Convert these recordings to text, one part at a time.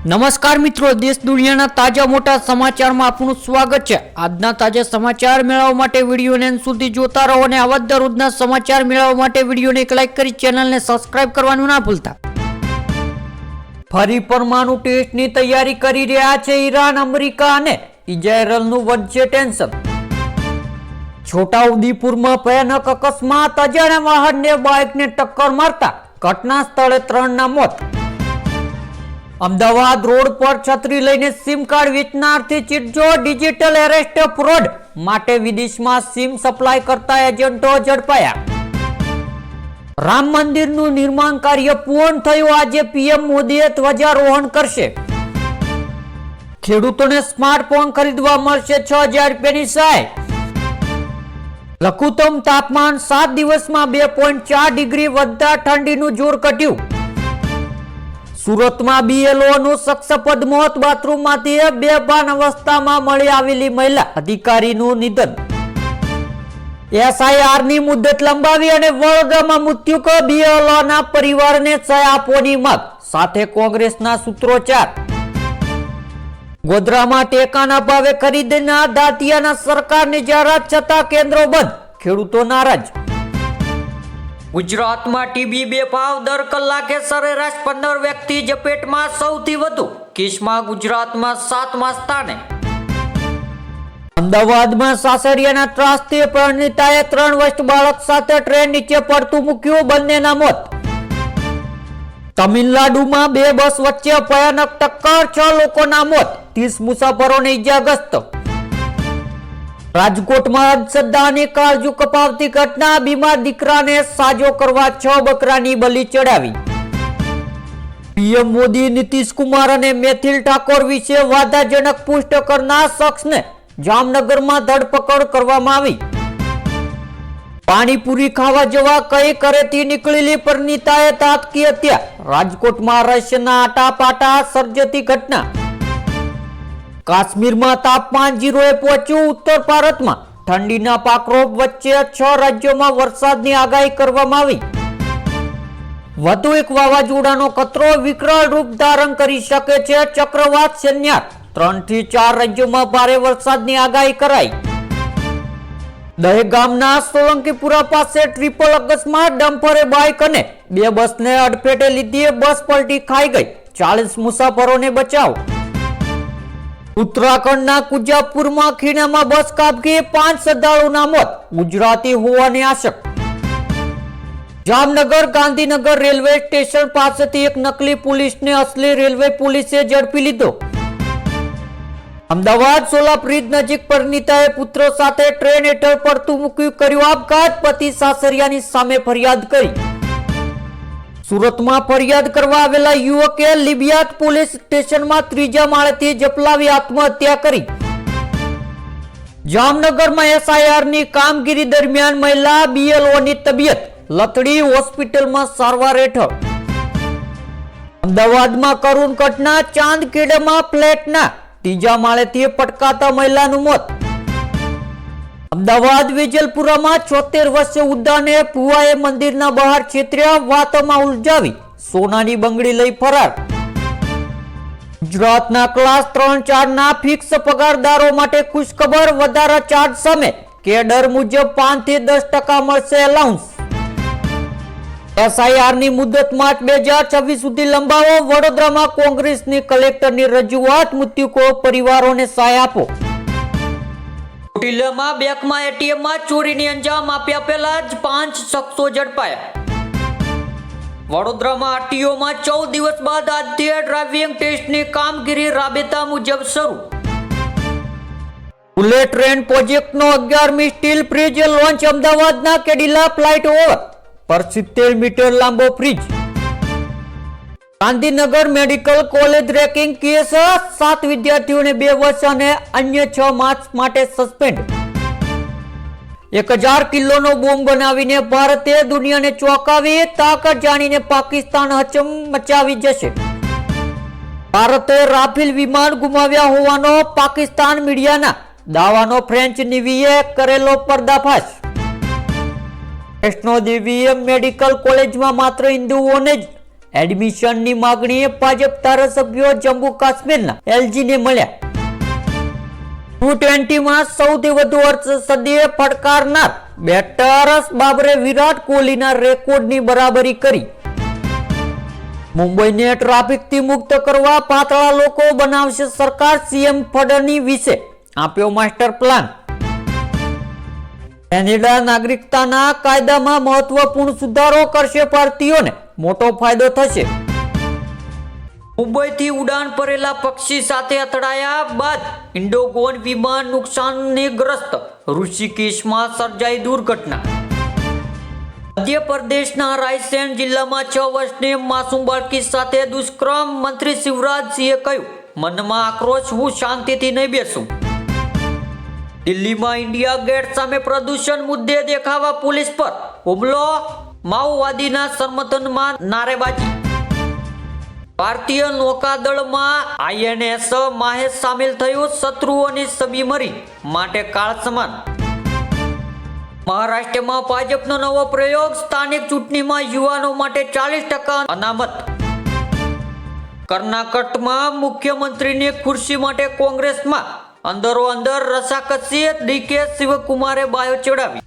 નમસ્કાર મિત્રો, દેશ દુનિયાના તાજા મોટા સમાચારમાં આપનું સ્વાગત છે। આજના તાજા સમાચાર મેળવવા માટે વિડીયોને અંત સુધી જોતા રહો અને આવા દરરોજના સમાચાર મેળવવા માટે વિડીયોને એક લાઈક કરી ચેનલને સબસ્ક્રાઇબ કરવાનું ના ભૂલતા। ફરી પરમાણુ ટેસ્ટની તૈયારી કરી રહ્યા છે ઈરાન, અમેરિકા અને ઇઝરાયલનું વધશે ટેન્શન। છોટાઉદેપુરમાં ભયાનક અકસ્માત, અજાણ્યા વાહનને બાઇકને ટક્કર મારતા ઘટના સ્થળે 3ના મોત। અમદાવાદ રોડ પર છત્રી લઈને સિમ કાર્ડ વેચનારથી ચીટજો, ડિજિટલ એરેસ્ટ ફ્રોડ માટે વિદેશમાં સિમ સપ્લાય કરતા એજન્ટો ઝડપાયા। રામ મંદિરનું નિર્માણ કાર્ય પૂર્ણ થયું, આજે પીએમ મોદીએ ધ્વજારોહણ કરશે। ખેડૂતોને સ્માર્ટફોન ખરીદવા મળશે 6000 રૂપિયાની સહાય। લઘુત્તમ તાપમાન 7 દિવસમાં 2.4 ડિગ્રી વધતા ઠંડીનું જોર ઘટ્યું। સુરતમાં બીએલઓનું શંકાસ્પદ મોત, બાથરૂમમાંથી બેભાન અવસ્થામાં મળી આવેલી મહિલા અધિકારીનું નિધન। એસઆઈઆરની મુદત લંબાવી અને વડોદરામાં મૃત્યુ, બીએલઓના પરિવારને સહાય આપવાની માંગ સાથે કોંગ્રેસના સૂત્રોચ્ચાર। ગોધરામાં ટેકાના ભાવે ખરીદના દાંતિયાના સરકારની જાહેરાત છતાં કેન્દ્રો બંધ, ખેડૂતો નારાજ। ગુજરાતમાં ટીબી બેફામ, દર કલાકે સરેરાશ 15 વ્યક્તિ ઝપેટમાં, સૌથી વધુ કેસમાં ગુજરાતમાં 7મા સ્થાને। અમદાવાદમાં સાસરિયાના ત્રાસથી પરિણીતાએ 3 વર્ષ બાળક સાથે ટ્રેન નીચે પડતું મૂક્યું, બંનેના મોત। તમિલનાડુમાં 2 બસ વચ્ચે ભયાનક ટક્કર, 6 લોકોના મોત, 30 મુસાફરોને ઇજાગ્રસ્ત। રાજકોટમાં અંધશ્રદ્ધાની કાળજુ કપાવતી ઘટના, બીમાર દીકરાને સાજો કરવા 6 બકરાની બલિ ચડાવી। પીએમ મોદી નીતિશ કુમાર અને મેથિલ ઠાકોર વિશે વાદાજનક પુષ્ટ કરનાર શખ્સને જામનગરમાં ધરપકડ કરવામાં આવી। પાણીપુરી ખાવા જવા કઈ ઘરેથી નીકળેલી પરિણીતાએ તાતકી હત્યા, રાજકોટમાં રહસ્યના આટાપાટા સર્જતી ઘટના। કાશ્મીરમાં તાપમાન 0એ પહોંચ્યું, ઉત્તર ભારતમાં ઠંડીના પાકરોપ વચ્ચે 6 રાજ્યોમાં વરસાદની આગાહી કરવામાં આવી। વધુ એક વાવાઝોડાનો ખતરો, વિકરાળ રૂપ ધારણ કરી શકે છે ચક્રવાત સન્યાર, 3 થી 4 રાજ્યોમાં ભારે વરસાદની આગાહી કરાઈ। દહેગામના સોલંકીપુરા પાસે ટ્રિપલ અકસ્માત, ડમ્પરે બાઇક અને 2 બસને અડફેટે લીધી, બસ પલટી ખાઈ ગઈ, 40 મુસાફરોને બચાવ। ઉત્તરાખંડના કુજાપુરમાં ખીણામાં બસ ખાબકી, 5 શ્રદ્ધાળુના મોત, ગુજરાતી હોવાની આશક। જામનગર ગાંધીનગર રેલવે સ્ટેશન પાસેથી એક નકલી પોલીસને અસલી રેલવે પોલીસે ઝડપી લીધો। અમદાવાદ સોલા બ્રિજ નજીક પરિણીતાએ પુત્ર સાથે ટ્રેન હેઠળ પડતું મૂક્યું, કર્યું આપઘાત, પતિ સાસરિયાની સામે ફરિયાદ કરી। સુરતમાં ફરિયાદ કરવા આવેલા યુવકે લિબિયાત પોલીસ સ્ટેશનમાં 3જા માળેથી ઝપલાવી આત્મહત્યા કરી। જામનગરમાં એસઆઈઆરની કામગીરી દરમિયાન મહિલા બીએલઓની તબિયત લથડી, હોસ્પિટલમાં સારવાર હેઠળ। અમદાવાદમાં કરુણ ઘટના, ચાંદખેડામાં ફ્લેટના 3જા માળેથી પટકાતા મહિલાનું મોત। અમદાવાદ વેજલપુરામાં 76 વર્ષીય વૃદ્ધાને ભુવાએ મંદિરના બહાર છેતર્યા, વાતોમાં ઉલઝાવી સોનાની બંગડી લઈ ફરાર। ગુજરાતના ક્લાસ 3-4ના ફિક્સ પગારદારો માટે ખુશખબર, વધારા ચાર્જ સામે કેડર મુજબ 5 થી 10% મળશે એલાઉન્સ। એસઆઈઆરની મુદત માર્ચ 2026 સુધી લંબાવો, વડોદરામાં કોંગ્રેસની કલેક્ટરની રજૂઆત, મૃતકો પરિવારોને સહાય આપો। ચોટીલામાં બેંકમાં એટીએમમાં ચોરીની અંજામ આપ્યા પહેલા જ 5 શખ્સો ઝડપાયા। વડોદરામાં આરટીઓમાં 14 દિવસ બાદ આજથી ડ્રાઇવિંગ ટેસ્ટની કામગીરી રાબેતા મુજબ શરૂ। બુલેટ ટ્રેન પ્રોજેક્ટનો 11મી સ્ટીલ બ્રિજ લોન્ચ, અમદાવાદના કેડિલા ફ્લાઇટ ઓવર પર 70 મીટર લાંબો bridge. Gandhinagar medical college ragging case, 7 વિદ્યાર્થીઓને 2 વર્ષ અને અન્ય 6 માસ માટે સસ્પેન્ડ। 1000 કિલોનો બોમ્બ બનાવીને ભારતે દુનિયાને ચોંકાવી, તાકાત જાણીને પાકિસ્તાન હચમ મચાવી જશે। ભારતે રાફેલ વિમાન ગુમાવ્યા હોવાનો પાકિસ્તાન મીડિયાના દાવાનો ફ્રેન્ચ નેવીએ કરેલો પર્દાફાશ। વૈષ્ણોદેવી મેડિકલ કોલેજમાં માત્ર હિન્દુઓને જ એડમિશનની માગણીએ ભાજપ ધારાસભ્યો જમ્મુ કાશ્મીરના એલજીને મળ્યા. T20માં સૌથી વધુ અર્ધસદીએ ફટકારનાર બેટરસ બાબરે વિરાટ કોહલીના રેકોર્ડની બરાબરી કરી. મુંબઈને ટ્રાફિકથી મુક્ત કરવા પાતળા લોકો બનાવશે સરકાર, સીએમ ફડણવીસે આપ્યો માસ્ટર પ્લાન. કેનેડા નાગરિકતાના કાયદામાં મહત્વપૂર્ણ સુધારો કરશે, ભારતીયોને મોટો ફાયદો થશે. મુંબઈથી ઉડાન ભરેલા પક્ષી સાથે અથડાયા બાદ ઇન્ડિગોનું વિમાન નુકસાનગ્રસ્ત. ઋષિકેશમાં સર્જાઈ દુર્ઘટના. મધ્યપ્રદેશના રાયસેન જિલ્લામાં 6 વર્ષની માસૂમ બાળકી સાથે દુષ્કર્મ. મંત્રી શિવરાજસિંહે કહ્યું, મનમાં આક્રોશ, હું શાંતિથી નહીં બેસું. દિલ્હીમાં ઇન્ડિયા ગેટ સામે પ્રદૂષણ મુદ્દે દેખાવા પોલીસ પર હુમલો. માઓવાદીના સમર્થનમાં નારેબાજી. ભારતીય નૌકાદળમાં INS માહેશ સામેલ થયું. શત્રુઓની છબી મરી માટે કાળ સમાન. મહારાષ્ટ્રમાં ભાજપનો નવો પ્રયોગ. સ્થાનિક ચૂંટણીમાં યુવાનો માટે 40% અનામત. કર્ણાટકમાં મુખ્યમંત્રીની ખુરશી માટે કોંગ્રેસમાં અંદરો-અંદર રસાકસી. DK શિવકુમારે બાયો ચડાવી.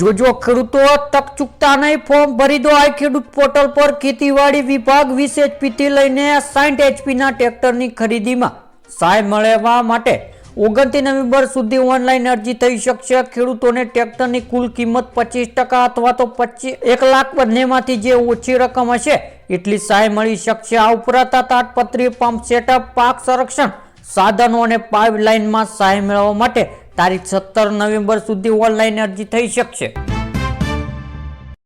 જોજો ખેડૂતો, તક ચૂકતા નહીં, ફોર્મ ભરી દો આ ખેડૂત પોર્ટલ પર. ખેતીવાડી વિભાગ 20 HP લઈને 60 HP ના ટ્રેક્ટરની ખરીદીમાં સહાય મેળવવા માટે 29 નવેમ્બર સુધી ઓનલાઈન અરજી થઈ શકશે. ખેડૂતોને ટ્રેક્ટરની કુલ કિંમત 25% અથવા તો 1 લાખ બંનેમાંથી જે ઓછી રકમ હશે એટલી સહાય મળી શકશે. આ ઉપરાંત તાટપત્રી, પંપ સેટઅપ, પાક સંરક્ષણ સાધનો અને પાઇપલાઇનમાં સહાય મેળવવા માટે તારીખ 17 નવેમ્બર સુધી ઓનલાઈન અરજી થઈ શકશે.